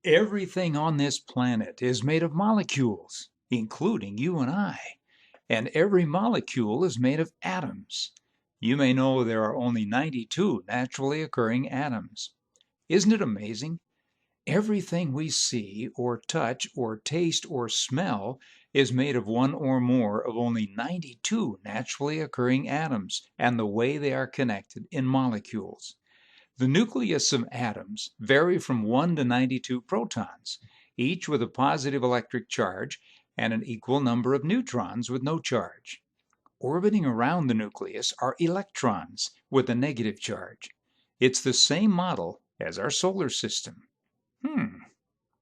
Everything on this planet is made of molecules, including you and I. And every molecule is made of atoms. You may know there are only 92 naturally occurring atoms. Isn't it amazing? Everything we see or touch or taste or smell is made of one or more of only 92 naturally occurring atoms and the way they are connected in molecules. The nucleus of atoms vary from 1 to 92 protons, each with a positive electric charge and an equal number of neutrons with no charge. Orbiting around the nucleus are electrons with a negative charge. It's the same model as our solar system.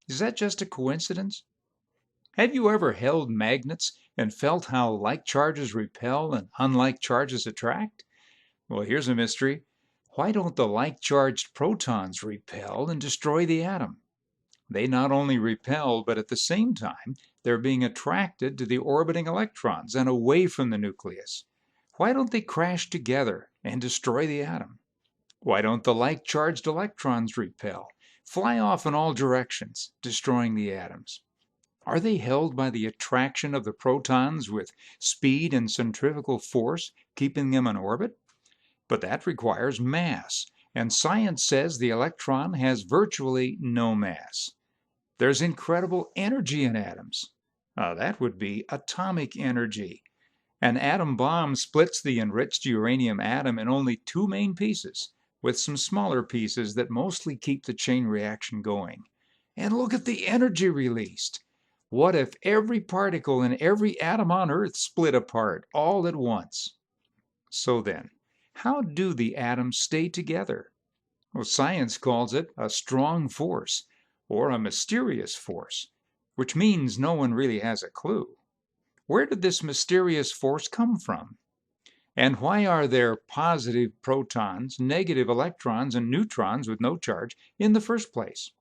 Is that just a coincidence? Have you ever held magnets and felt how like charges repel and unlike charges attract? Well, here's a mystery. Why don't the like-charged protons repel and destroy the atom? They not only repel, but at the same time, they're being attracted to the orbiting electrons and away from the nucleus. Why don't they crash together and destroy the atom? Why don't the like-charged electrons repel, fly off in all directions, destroying the atoms? Are they held by the attraction of the protons with speed and centrifugal force, keeping them in orbit? But that requires mass, and science says the electron has virtually no mass. There's incredible energy in atoms. That would be atomic energy. An atom bomb splits the enriched uranium atom in only two main pieces, with some smaller pieces that mostly keep the chain reaction going. And look at the energy released. What if every particle in every atom on Earth split apart all at once? So then, how do the atoms stay together? Well, science calls it a strong force, or a mysterious force, which means no one really has a clue. Where did this mysterious force come from? And why are there positive protons, negative electrons, and neutrons with no charge in the first place?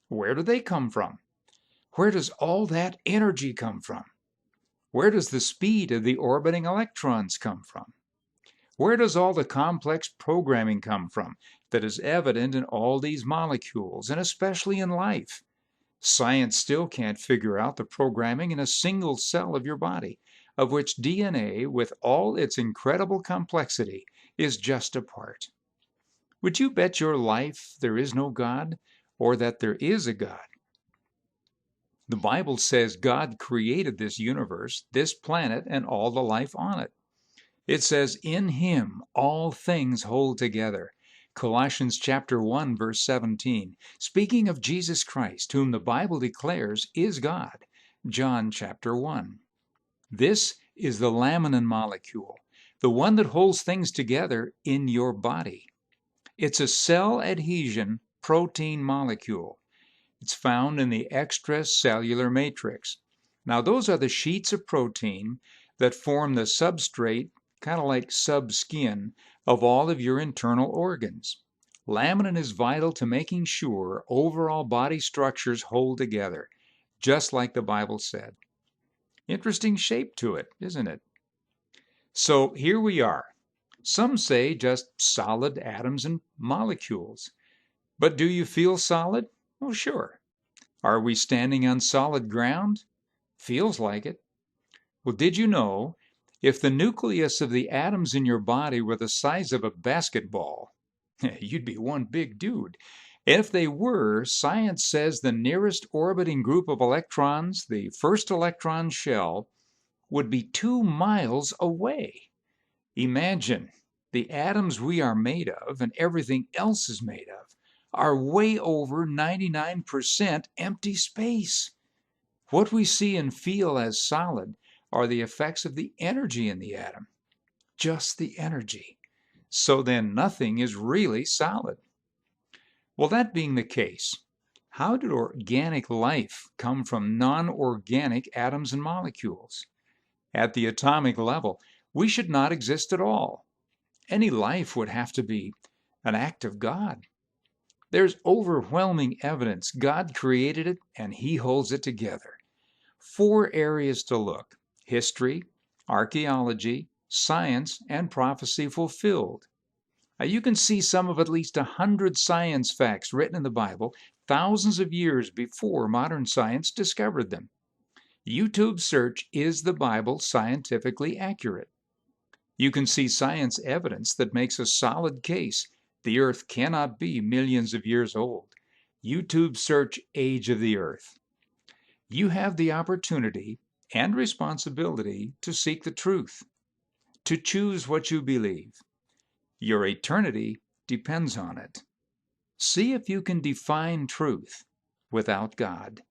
Where do they come from? Where does all that energy come from? Where does the speed of the orbiting electrons come from? Where does all the complex programming come from that is evident in all these molecules, and especially in life? Science still can't figure out the programming in a single cell of your body, of which DNA, with all its incredible complexity, is just a part. Would you bet your life there is no God, or that there is a God? The Bible says God created this universe, this planet, and all the life on it. It says, in him all things hold together. Colossians chapter 1, verse 17. Speaking of Jesus Christ, whom the Bible declares is God. John chapter 1. This is the laminin molecule, the one that holds things together in your body. It's a cell adhesion protein molecule. It's found in the extracellular matrix. Now, those are the sheets of protein that form the substrate, kind of like subskin, of all of your internal organs. Laminin is vital to making sure overall body structures hold together, just like the Bible said. Interesting shape to it, isn't it? So here we are. Some say just solid atoms and molecules. But do you feel solid? Oh, sure. Are we standing on solid ground? Feels like it. Well, did you know if the nucleus of the atoms in your body were the size of a basketball, you'd be one big dude. If they were, science says the nearest orbiting group of electrons, the first electron shell, would be 2 miles away. Imagine, the atoms we are made of and everything else is made of are way over 99% empty space. What we see and feel as solid are the effects of the energy in the atom. Just the energy. So then nothing is really solid. Well, that being the case, how did organic life come from non-organic atoms and molecules? At the atomic level, we should not exist at all. Any life would have to be an act of God. There's overwhelming evidence God created it and He holds it together. 4 areas to look: history, archaeology, science, and prophecy fulfilled. You can see some of at least 100 science facts written in the Bible thousands of years before modern science discovered them. YouTube search Is the Bible Scientifically Accurate? You can see science evidence that makes a solid case the Earth cannot be millions of years old. YouTube search Age of the Earth. You have the opportunity and responsibility to seek the truth, to choose what you believe. Your eternity depends on it. See if you can define truth without God.